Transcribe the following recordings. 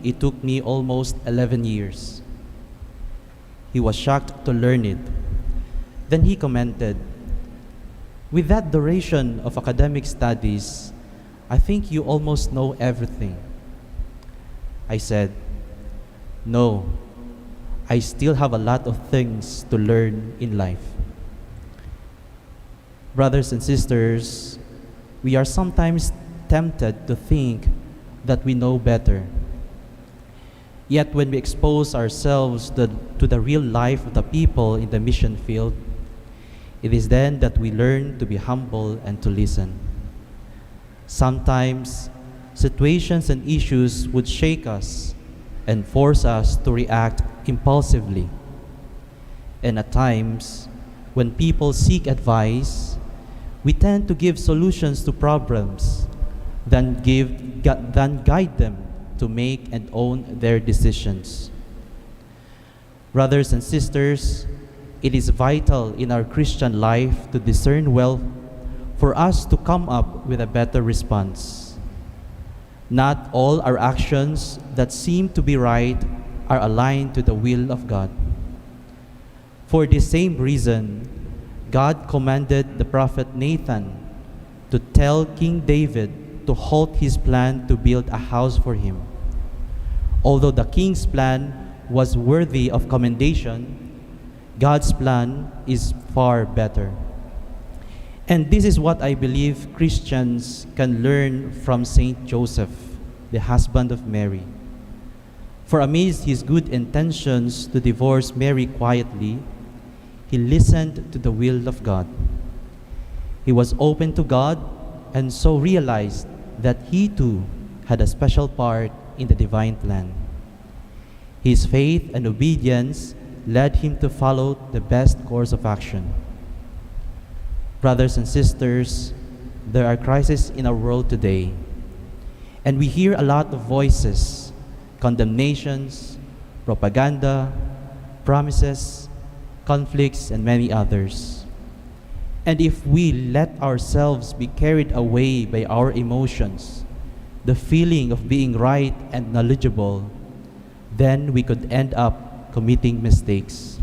it took me almost 11 years. He was shocked to learn it. Then he commented, "With that duration of academic studies, I think you almost know everything." I said, "No, I still have a lot of things to learn in life." Brothers and sisters, we are sometimes tempted to think that we know better. Yet when we expose ourselves to the real life of the people in the mission field, it is then that we learn to be humble and to listen. Sometimes, situations and issues would shake us and force us to react impulsively. And at times, when people seek advice, we tend to give solutions to problems than guide them to make and own their decisions. Brothers and sisters, it is vital in our Christian life to discern well for us to come up with a better response. Not all our actions that seem to be right are aligned to the will of God. For this same reason, God commanded the prophet Nathan to tell King David to halt his plan to build a house for him. Although the king's plan was worthy of commendation, God's plan is far better. And this is what I believe Christians can learn from Saint Joseph, the husband of Mary. For amidst his good intentions to divorce Mary quietly, he listened to the will of God. He was open to God and so realized that he too had a special part in the divine plan. His faith and obedience led him to follow the best course of action. Brothers and sisters, there are crises in our world today, and we hear a lot of voices, condemnations, propaganda, promises, conflicts, and many others. And if we let ourselves be carried away by our emotions, the feeling of being right and knowledgeable, then we could end up committing mistakes.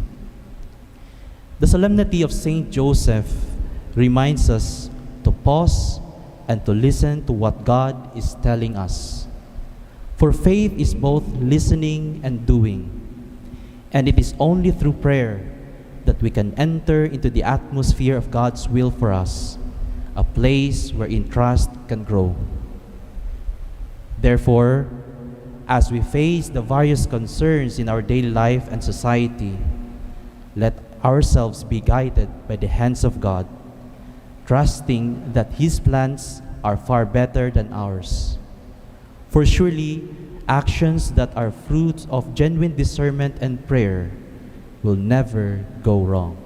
The solemnity of Saint Joseph reminds us to pause and to listen to what God is telling us. For faith is both listening and doing, and it is only through prayer that we can enter into the atmosphere of God's will for us, a place wherein trust can grow. Therefore, as we face the various concerns in our daily life and society, let ourselves be guided by the hands of God, trusting that His plans are far better than ours. For surely, actions that are fruits of genuine discernment and prayer will never go wrong.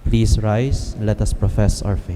Please rise and let us profess our faith.